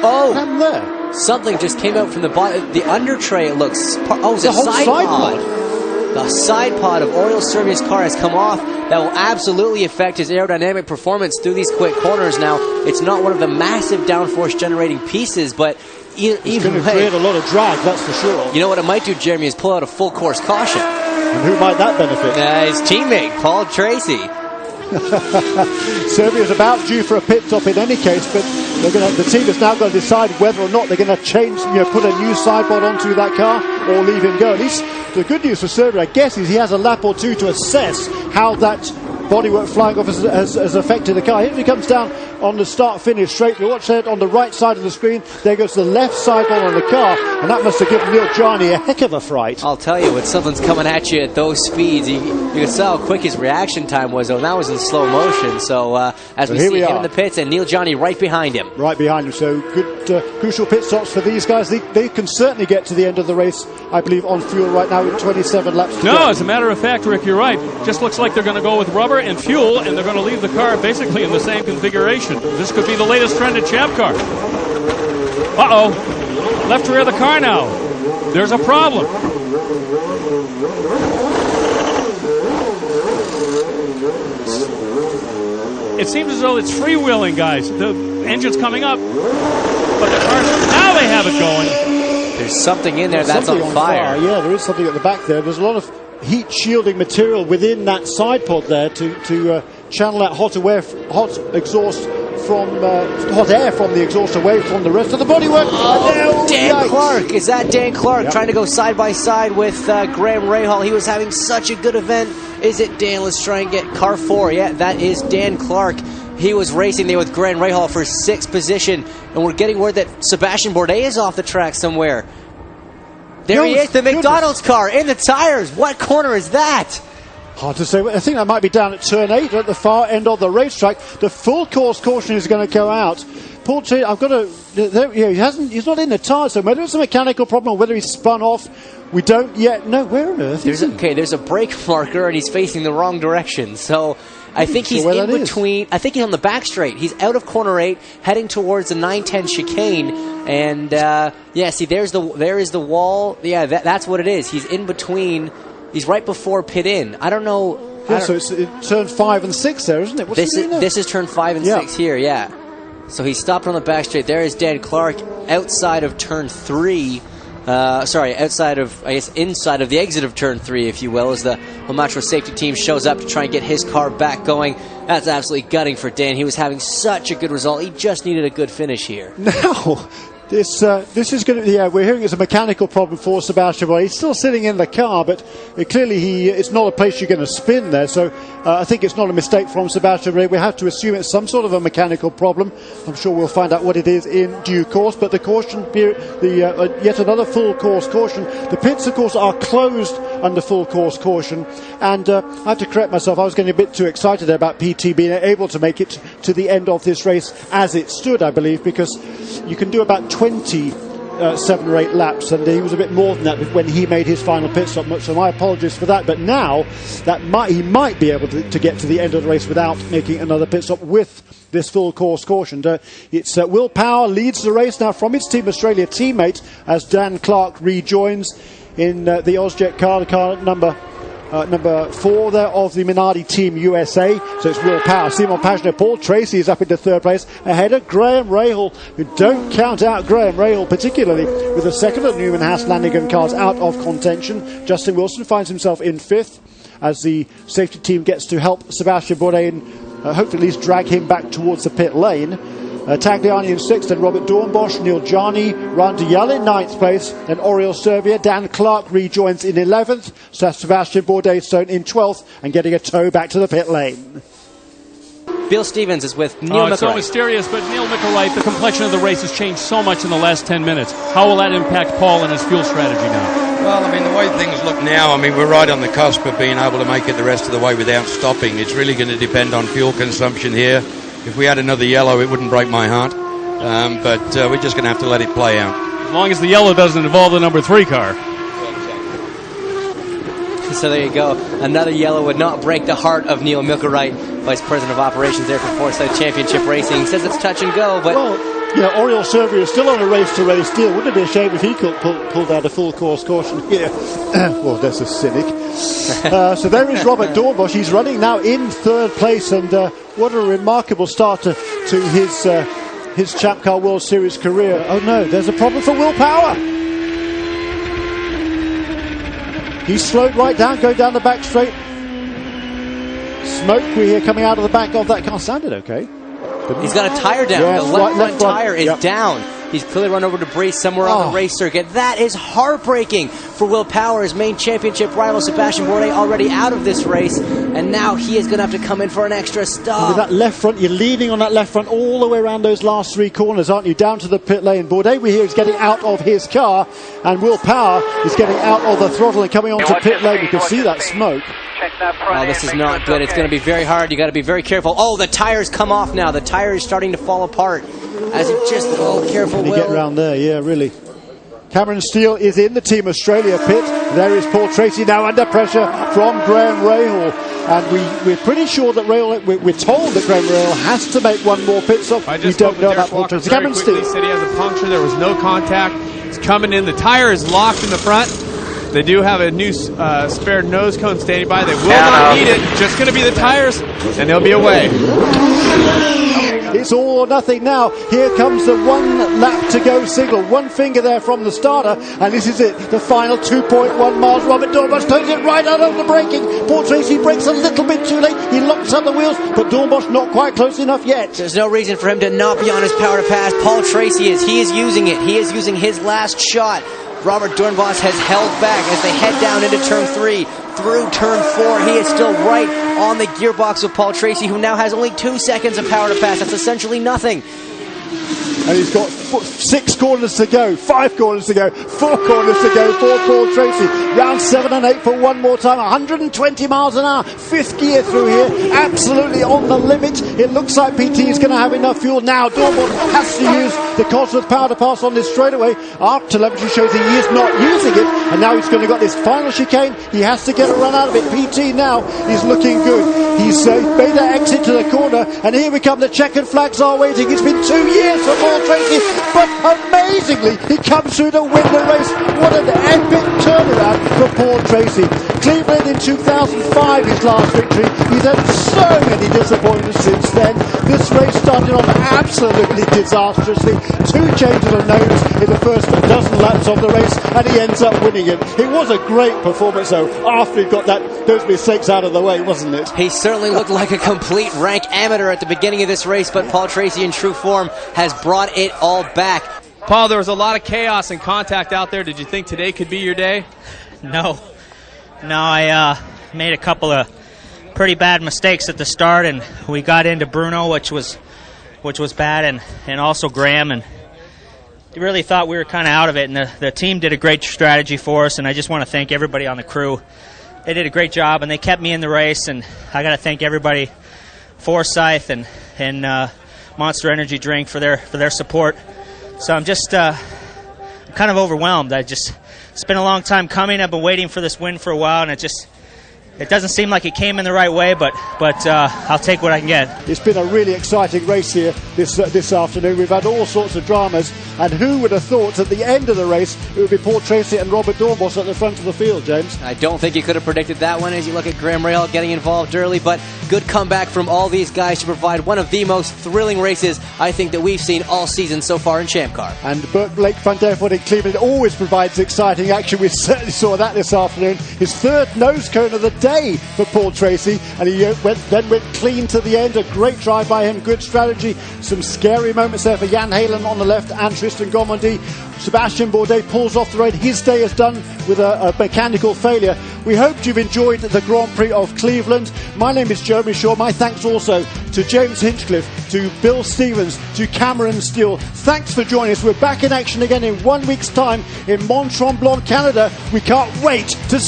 What happened there? Something just came out from the bottom. The under tray, it looks... Oh, it's the a whole side pod. pod. The side pod of Oriol Servia's car has come off. That will absolutely affect his aerodynamic performance through these quick corners. Now, it's not one of the massive downforce generating pieces, but it's going to create a lot of drag, that's for sure. You know what it might do, Jeremy, is pull out a full course caution. And who might that benefit? His teammate, Paul Tracy. Serbia's about due for a pit stop in any case, but the team has now got to decide whether or not they're going to change, put a new sideboard onto that car or leave him go. At least the good news for Serbia, I guess, is he has a lap or two to assess how that bodywork flying off has affected the car. Here he comes down on the start-finish straight. Watch that on the right side of the screen. There goes the left sideboard on the car, and that must have given Neil Jarni a heck of a fright. I'll tell you, when something's coming at you at those speeds, you can see how quick his reaction time was, though. And that was in slow motion. So as we see him in the pits, and Neil Jarni right behind him. Right behind him. So good, crucial pit stops for these guys. They can certainly get to the end of the race, I believe, on fuel right now with 27 laps to go. As a matter of fact, Rick, you're right. Just looks like they're going to go with rubber and fuel, and they're going to leave the car basically in the same configuration. This could be the latest trend in Champ Car. Uh-oh. Left rear of the car now. There's a problem. It seems as though it's freewheeling, guys. The engine's coming up, but the car, now they have it going. There's something in there that's on fire. Yeah, there is something at the back there. There's a lot of heat shielding material within that side pod there to channel that hot exhaust from hot air from the exhaust away from the rest of the bodywork. Dan Clark. Is that Dan Clark trying to go side by side with Graham Rahal? He was having such a good event. Is it Dan? Let's try and get car 4. Yeah, that is Dan Clark. He was racing there with Graham Rahal for 6th position, and we're getting word that Sebastian Bourdais is off the track somewhere. There he is, the McDonald's car in the tires. What corner is that? Hard to say. I think that might be down at turn 8 at the far end of the racetrack. The full course caution is going to go out. Paul T, I've got to. He's not in the tyre, so whether it's a mechanical problem or whether he's spun off, we don't yet know. Where on earth is he? There's a brake marker and he's facing the wrong direction. So I think he's in between. I think he's on the back straight. He's out of corner 8, heading towards the 910 chicane. And see, there is the wall. Yeah, that's what it is. He's in between. He's right before pit in. I don't know. Yeah, so it's turn 5 and 6 there, isn't it? This is turn 5 and 6 here. Yeah. So he stopped on the back straight. There is Dan Clark outside of turn 3. Outside of, I guess, inside of the exit of turn 3, if you will, as the Homatro safety team shows up to try and get his car back going. That's absolutely gutting for Dan. He was having such a good result. He just needed a good finish here. Now, this is going to, we're hearing it's a mechanical problem for Sebastian Bourdais. He's still sitting in the car, but clearly it's not a place you're going to spin there. So I think it's not a mistake from Sebastian Bourdais. We have to assume it's some sort of a mechanical problem. I'm sure we'll find out what it is in due course. But the caution, yet another full course caution. The pits, of course, are closed under full course caution. And I have to correct myself. I was getting a bit too excited about PT being able to make it to the end of this race as it stood, I believe, because you can do about 7 or 8 laps, and he was a bit more than that when he made his final pit stop, so my apologies for that. But now he might be able to get to the end of the race without making another pit stop with this full course caution. It's Will Power leads the race now from his Team Australia teammate as Dan Clark rejoins in the Ozjet car, the car number 4 there of the Minardi Team USA. So it's Will Power. Simon Pagenaud, Paul Tracy is up into 3rd place ahead of Graham Rahal. We don't count out Graham Rahal, particularly with the second of Newman Haas Lanigan cars out of contention. Justin Wilson finds himself in 5th as the safety team gets to help Sebastian Bourdais and hopefully at least drag him back towards the pit lane. Tagliani in 6th, then Robert Dornbosch, Neil Jarni, Randial in 9th place, then Oriol Servia. Dan Clark rejoins in 11th, so Sebastian Bourdais in 12th and getting a tow back to the pit lane. Bill Stevens is with Neil McElwright. It's so mysterious, but Neil McElwright, the complexion of the race has changed so much in the last 10 minutes. How will that impact Paul and his fuel strategy now? Well, I mean, the way things look now, we're right on the cusp of being able to make it the rest of the way without stopping. It's really going to depend on fuel consumption here. If we had another yellow, it wouldn't break my heart. But we're just going to have to let it play out. As long as the yellow doesn't involve the number 3 car. So there you go. Another yellow would not break the heart of Neil McElwright, Vice President of Operations there for Forsyth Championship Racing. He says it's touch and go, but Yeah, Oriol Servier is still on a race-to-race deal. Wouldn't it be a shame if he pulled out a full-course caution here? Well, that's a cynic. So there is Robert Dornbusch. He's running now in third place, and what a remarkable start to his Champ Car World Series career. Oh no, there's a problem for Will Power. He's slowed right down, going down the back straight. Smoke we hear coming out of the back of that car. Sounded okay. He's got a tire down. Yeah, the left front front tire is down. He's clearly run over debris somewhere on the race circuit. That is heartbreaking for Will Power, his main championship rival Sebastian Bourdais, already out of this race, and now he is going to have to come in for an extra stop. With that left front, you're leaning on that left front all the way around those last three corners, aren't you? Down to the pit lane. Bourdais, we hear, is getting out of his car, and Will Power is getting out of the throttle and coming onto pit lane. You can see that smoke. Oh, this is not good. It's going to be very hard. You got to be very careful. Oh, the tires come off now. The tire is starting to fall apart. As it just, careful, Will. Get around there, yeah, really. Cameron Steele is in the Team Australia pit. There is Paul Tracy now under pressure from Graham Rahal. And we're pretty sure that Rahal, we're told that Graham Rahal has to make one more pit stop. We don't know about Paul Tracy. Cameron Steele. He said he has a puncture. There was no contact. It's coming in. The tire is locked in the front. They do have a new spare nose cone standing by. They will not need it. Just going to be the tires, and they'll be away. It's all or nothing now. Here comes the 1 lap to go signal. One finger there from the starter, and this is it. The final 2.1 miles. Robert Dornbusch turns it right out of the braking. Paul Tracy brakes a little bit too late. He locks up the wheels, but Dornbusch not quite close enough yet. There's no reason for him to not be on his power to pass. Paul Tracy is. He is using it. He is using his last shot. Robert Dornbusch has held back as they head down into turn 3. Through turn 4, he is still right on the gearbox of Paul Tracy, who now has only 2 seconds of power to pass. That's essentially nothing. And he's got 6 corners to go, 5 corners to go, 4 corners to go for Paul Tracy. Round 7 and 8 for one more time. 120 miles an hour, 5th gear through here, absolutely on the limit. It looks like PT is going to have enough fuel now. Dornbusch has to use the Cosworth power to pass on this straightaway. Our telemetry shows he is not using it, and now he's going to got this final chicane. He has to get a run out of it. PT now is looking good. He's made that exit to the corner, and here we come. The checkered flags are waiting. It's been 2 years for Paul Tracy, but amazingly he comes through to win the race. What an epic turnaround for Paul Tracy. Cleveland in 2005, his last victory. He's had so many disappointments since then. This race started off absolutely disastrously. 2 changes of nose in the first dozen laps of the race, and he ends up winning it. It was a great performance though, after he got those mistakes out of the way, wasn't it? He certainly looked like a complete rank amateur at the beginning of this race, but Paul Tracy in true form has brought it all back. Paul, there was a lot of chaos and contact out there. Did you think today could be your day? No, I made a couple of pretty bad mistakes at the start, and we got into Bruno, which was bad, and also Graham, and really thought we were kind of out of it. And the team did a great strategy for us, and I just want to thank everybody on the crew. They did a great job, and they kept me in the race, and I got to thank everybody, Forsyth and Monster Energy Drink for their support. So I'm just kind of overwhelmed. It's been a long time coming. I've been waiting for this win for a while, and it doesn't seem like it came in the right way, but I'll take what I can get. It's been a really exciting race here this afternoon. We've had all sorts of dramas, and who would have thought at the end of the race it would be Paul Tracy and Robert Dornbusch at the front of the field, James? I don't think you could have predicted that one as you look at Graham Rahal getting involved early, but good comeback from all these guys to provide one of the most thrilling races I think that we've seen all season so far in Champ Car. And Burke Lakefront Airport in Cleveland always provides exciting action. We certainly saw that this afternoon. His 3rd nose cone of the day for Paul Tracy, and he then went clean to the end. A great drive by him, good strategy. Some scary moments there for Jan Halen on the left and Tristan Gomondi. Sebastian Bourdais pulls off the road. His day is done with a mechanical failure. We hope you've enjoyed the Grand Prix of Cleveland. My name is Jeremy Shaw. My thanks also to James Hinchcliffe, to Bill Stevens, to Cameron Steele. Thanks for joining us. We're back in action again in 1 week's time in Mont Tremblant, Canada. We can't wait to